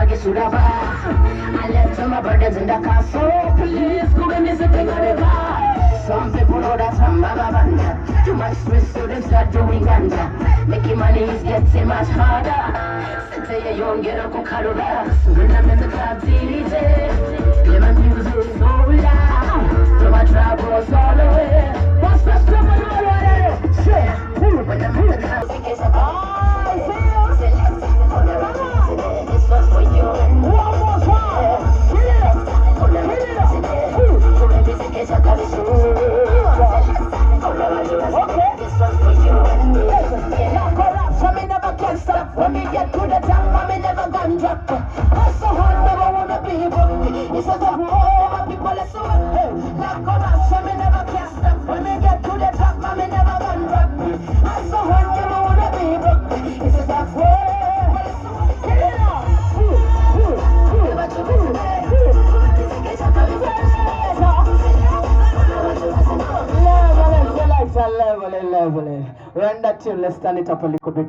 get shoot up. I left all my brothers in the castle. Please go give me something on the bar. Some people know that I'm Baba Banda. Too much stress, so they start doing ganja. Making money is getting much harder. Sit there, you don't get a coca-cola. So when I'm in the club, DJ, play my music so loud. So my trap goes all the way. What's the stuff on all the way? Shit, when I'm in the club, it's a bar. This was for you. One more time. Hit it up. Hit it up. Okay. This was for you and me. Now collapse, I never can stop. When we get to the top, I never gonna drop. That's so hard, never wanna be broke. This is a more my people are so now collapse, I never can stop. When we get to the top, I never gonna drop. That's so hard, never wanna be broke. This is a level. Run that tune, let's turn it up a little bit.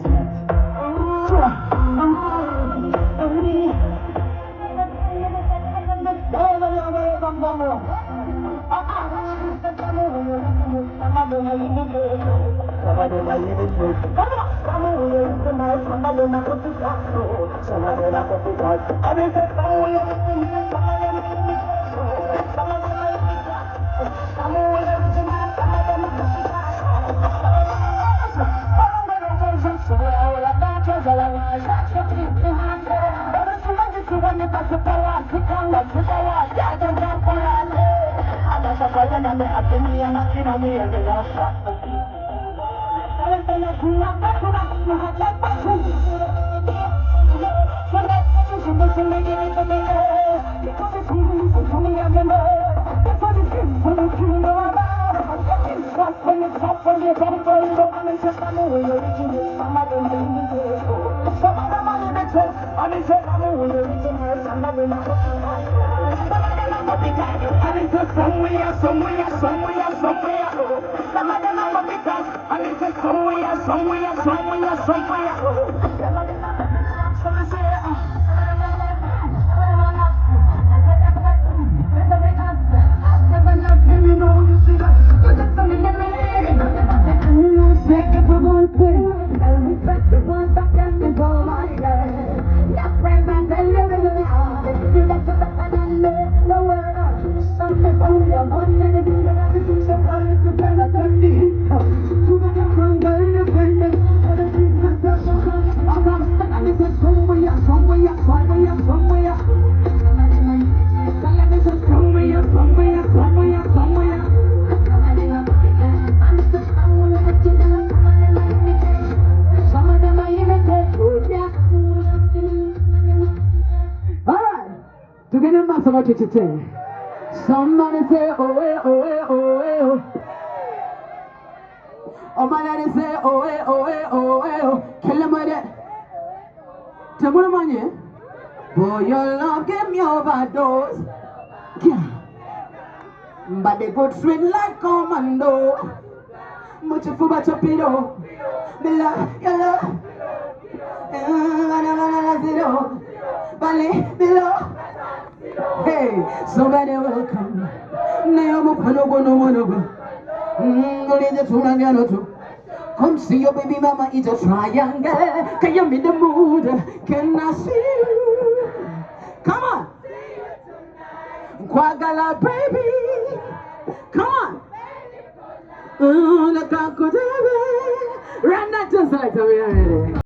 Somebody say, oh, eh, oh, eh, oh, eh, oh. Oh, my lady say, oh, eh, oh, eh, oh, eh, oh. Kill him with it. Tell me the money. Boy, your love gave me overdose. Yeah. But they go straight like commando. Much for what you pido. Me love, your love. Me love. Hey, somebody will come. Come see your baby mama, it's a triangle. Can you meet the mood? Can I see you? Come on. Quagala baby. Come on. The Run that just like a